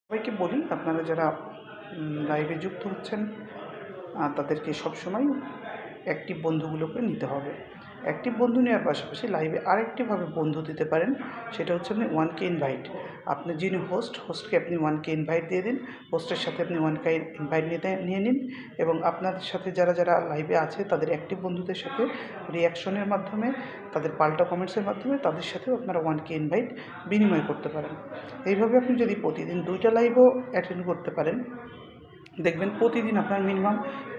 সবাইকে বলি আপনারা যারা লাইভে যুক্ত হচ্ছেন তাদেরকে সবসময় অ্যাক্টিভ বন্ধুগুলোকে নিতে হবে। অ্যাক্টিভ বন্ধু নেওয়ার পাশাপাশি লাইভে আরেকটিভাবে বন্ধু দিতে পারেন, সেটা হচ্ছে আপনি 1K ইনভাইট। আপনি যিনি হোস্টকে আপনি 1K ইনভাইট দিয়ে দিন। হোস্টের সাথে আপনি 1K ইনভাইট নিয়ে নিন এবং আপনার সাথে যারা লাইভে আছে তাদের অ্যাক্টিভ বন্ধুদের সাথে রিঅ্যাকশনের মাধ্যমে, তাদের পাল্টা কমেন্টসের মাধ্যমে তাদের সাথেও আপনারা 1K ইনভাইট বিনিময় করতে পারেন। এইভাবে আপনি যদি প্রতিদিন 2টা লাইভও অ্যাটেন্ড করতে পারেন, দেখবেন প্রতিদিন আপনার মিনিমাম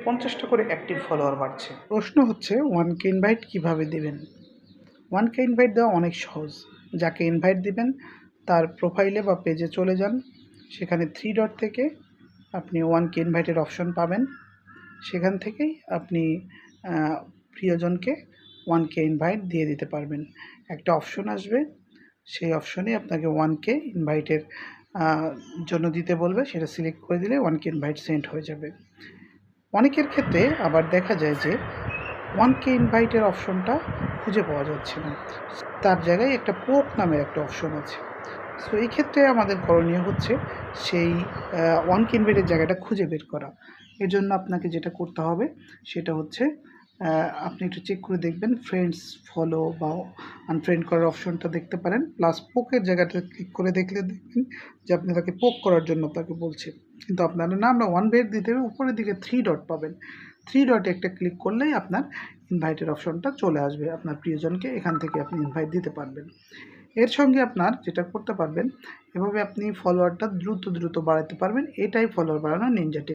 50টা করে অ্যাক্টিভ ফলোয়ার বাড়ছে। প্রশ্ন হচ্ছে 1K ইনভাইট কীভাবে দেবেন? 1K ইনভাইট দেওয়া অনেক সহজ। যাকে ইনভাইট দিবেন তার প্রোফাইলে বা পেজে চলে যান, সেখানে 3 ডট থেকে আপনি 1K ইনভাইটের অপশন পাবেন। সেখান থেকেই আপনি প্রিয়জনকে 1K ইনভাইট দিয়ে দিতে পারবেন। একটা অপশন আসবে, সেই অপশনে আপনাকে 1K ইনভাইটের জন্য দিতে বলবে, সেটা সিলেক্ট করে দিলে 1K ইনভাইট সেন্ড হয়ে যাবে। অনেকের ক্ষেত্রে আবার দেখা যায় যে 1K ইনভাইটের অপশনটা খুঁজে পাওয়া যাচ্ছে না, তার জায়গায় একটা পোক নামের একটা অপশন আছে। সো এই ক্ষেত্রে আমাদের করণীয় হচ্ছে সেই 1K ইনভাইটের জায়গাটা খুঁজে বের করা। এর জন্য আপনাকে যেটা করতে হবে সেটা হচ্ছে আপনি একটু চেক করে দেখবেন, ফ্রেন্ডস, ফলো বা আনফ্রেন্ড করার অপশনটা দেখতে পারেন, প্লাস পোকের জায়গাটা ক্লিক করে দেখলে দেখবেন যে আপনি তাকে পোক করার জন্য আপনাকে বলছে, কিন্তু আপনার না, আমরা 1 বেড দিতে হবে। উপরের দিকে 3 ডট পাবেন, 3 ডটে একটা ক্লিক করলেই আপনার ইনভাইটের অপশনটা চলে আসবে। আপনার প্রিয়জনকে এখান থেকে আপনি ইনভাইট দিতে পারবেন। এর সঙ্গে আপনার যেটা করতে পারবেন, এভাবে আপনি ফলোয়ারটা দ্রুত বাড়াতে পারবেন। এটাই ফলোয়ার বাড়ানোর নিনজা টেকনিক।